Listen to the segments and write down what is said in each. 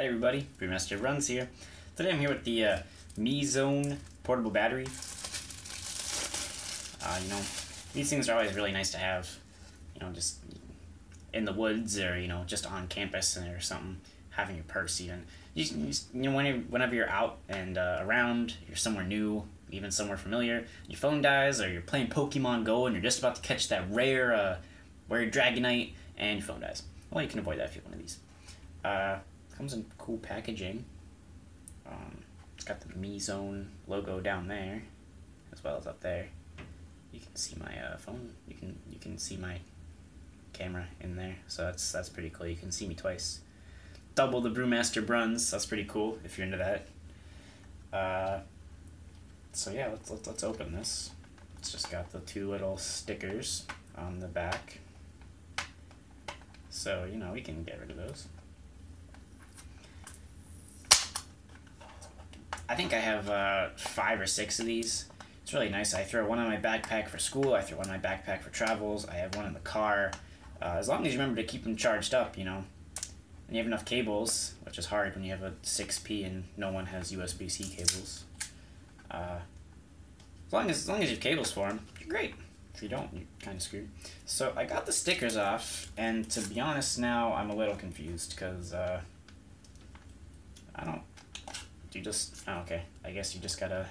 Hey everybody, BrewmasterBruns here. Today I'm here with the Mezone portable battery. These things are always really nice to have, just in the woods or, just on campus or something, having your purse even. Whenever you're out and around, you're somewhere new, even somewhere familiar, your phone dies, or you're playing Pokemon Go and you're just about to catch that rare Dragonite and your phone dies. Well, you can avoid that if you have one of these. Comes in cool packaging. It's got the Mezone logo down there, as well as up there. You can see my phone. You can see my camera in there, so that's pretty cool. You can see me twice. Double the BrewmasterBruns. That's pretty cool if you're into that. So yeah, let's open this. It's just got the two little stickers on the back, so we can get rid of those. I think I have 5 or 6 of these. It's really nice. I throw one in my backpack for school. I throw one in my backpack for travels. I have one in the car. As long as you remember to keep them charged up, and you have enough cables, which is hard when you have a 6P and no one has USB-C cables. As long as you have cables for them, you're great. If you don't, you're kind of screwed. So I got the stickers off, and to be honest, now I'm a little confused because I don't. Okay, I guess you just gotta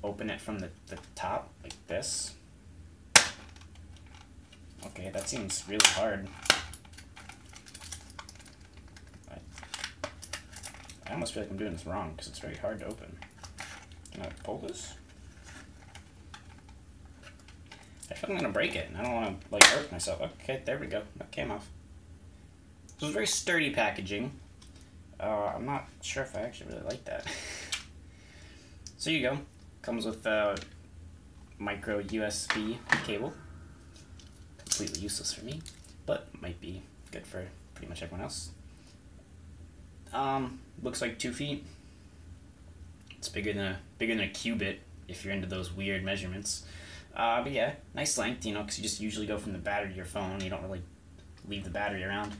open it from the top, like this. Okay, that seems really hard. I almost feel like I'm doing this wrong, because it's very hard to open. Can I pull this? I feel like I'm gonna break it, and I don't want to, hurt myself. Okay, there we go. That came off. This was very sturdy packaging. I'm not sure if I actually really like that. So you go. Comes with a micro USB cable. Completely useless for me, but might be good for pretty much everyone else. Looks like 2 feet. It's bigger than a cubit if you're into those weird measurements. But yeah, nice length, because you just usually go from the battery to your phone. You don't really leave the battery around.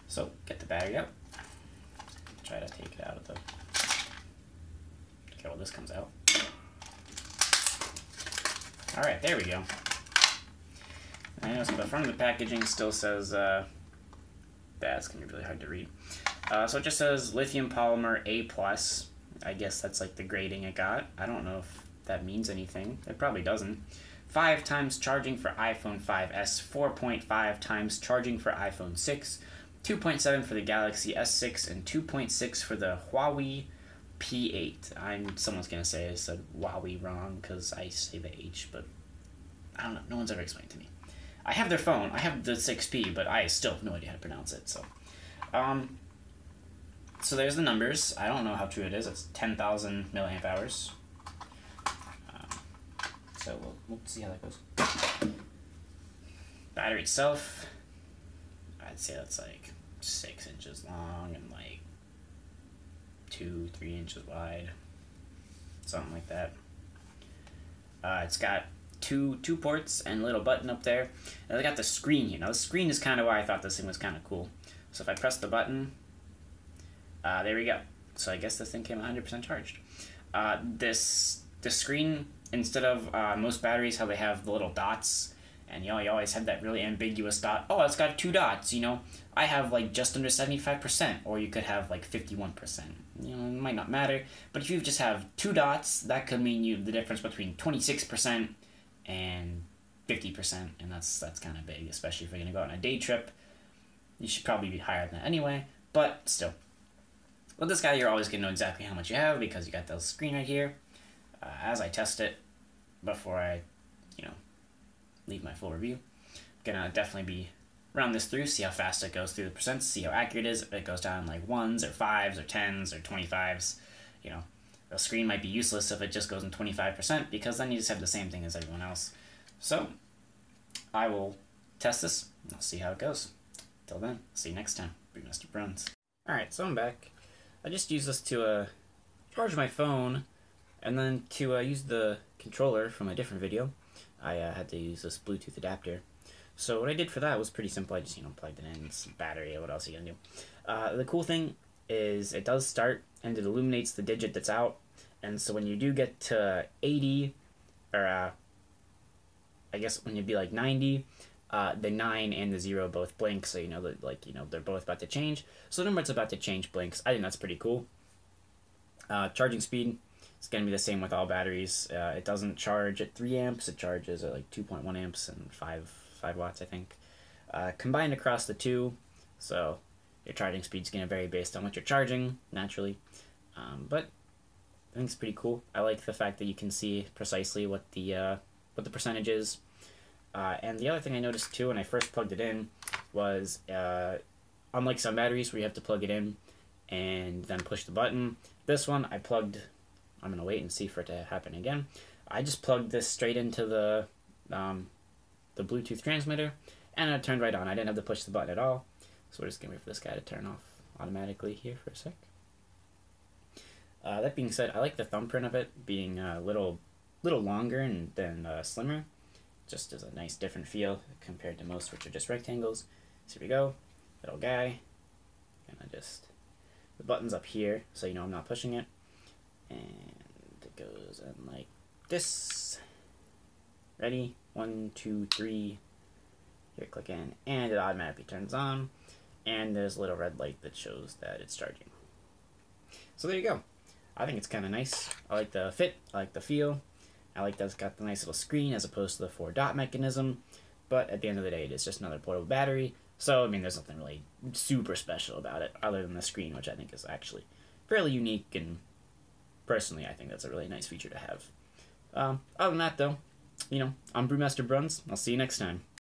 So get the battery out. Try to take it out of the... Okay, well, this comes out. Alright, there we go. So the front of the packaging still says... that's going to be really hard to read. So it just says lithium polymer A+. I guess that's like the grading it got. I don't know if that means anything. It probably doesn't. 5 times charging for iPhone 5S, 4.5 times charging for iPhone 6, 2.7 for the Galaxy S6, and 2.6 for the Huawei P8. Someone's going to say I said Huawei wrong because I say the H, but I don't know. No one's ever explained to me. I have their phone. I have the 6P, but I still have no idea how to pronounce it. So there's the numbers. I don't know how true it is. It's 10,000 milliamp hours. So we'll see how that goes. Battery itself, I'd say that's like 6 inches long and like 2-3 inches wide, something like that. It's got two ports and a little button up there, and I got the screen here. Now the screen is kind of why I thought this thing was kind of cool. So if I press the button, there we go. So I guess this thing came 100% charged. The screen, instead of most batteries, how they have the little dots, and you always have that really ambiguous dot. Oh, it's got 2 dots. I have like just under 75%, or you could have like 51%. It might not matter, but if you just have 2 dots, that could mean the difference between 26% and 50%, and that's kind of big, especially if you're gonna go on a day trip. You should probably be higher than that anyway, but still. With this guy, you're always gonna know exactly how much you have because you got the screen right here. As I test it, before I, leave my full review, I'm gonna definitely be run this through, see how fast it goes through the percents, see how accurate it is. If it goes down like 1s or 5s or 10s or 25s, the screen might be useless if it just goes in 25%, because then you just have the same thing as everyone else. So I will test this, and I'll see how it goes. Till then, see you next time. BrewmasterBruns. Alright, so I'm back. I just used this to charge my phone, and then to use the controller from a different video. I had to use this Bluetooth adapter. So what I did for that was pretty simple. I just, plugged it in. It's a battery. What else are you going to do? The cool thing is it does start, and it illuminates the digit that's out. And so when you do get to 80, or I guess when you'd be like 90, the 9 and the 0 both blink, so you know that, they're both about to change. So the number it's about to change blinks. I think that's pretty cool. Charging speed, it's going to be the same with all batteries. It doesn't charge at 3 amps. It charges at like 2.1 amps and 5 watts, I think. Combined across the two, so your charging speed's going to vary based on what you're charging, naturally. But I think it's pretty cool. I like the fact that you can see precisely what the percentage is. And the other thing I noticed too when I first plugged it in was, unlike some batteries where you have to plug it in and then push the button, this one I'm going to wait and see for it to happen again. I just plugged this straight into the Bluetooth transmitter, and it turned right on. I didn't have to push the button at all. So we're just going to wait for this guy to turn off automatically here for a sec. That being said, I like the thumbprint of it being a little longer and then slimmer. Just as a nice different feel compared to most, which are just rectangles. So here we go, little guy. And the button's up here, so you know I'm not pushing it. And it goes in like this. Ready? 1, 2, 3. Here, click in, and it automatically turns on. And there's a little red light that shows that it's charging. So there you go. I think it's kind of nice. I like the fit. I like the feel. I like that it's got the nice little screen as opposed to the 4-dot mechanism. But at the end of the day, it is just another portable battery. So, I mean, there's nothing really super special about it other than the screen, which I think is actually fairly unique. And personally, I think that's a really nice feature to have. Other than that, though, I'm BrewmasterBruns. I'll see you next time.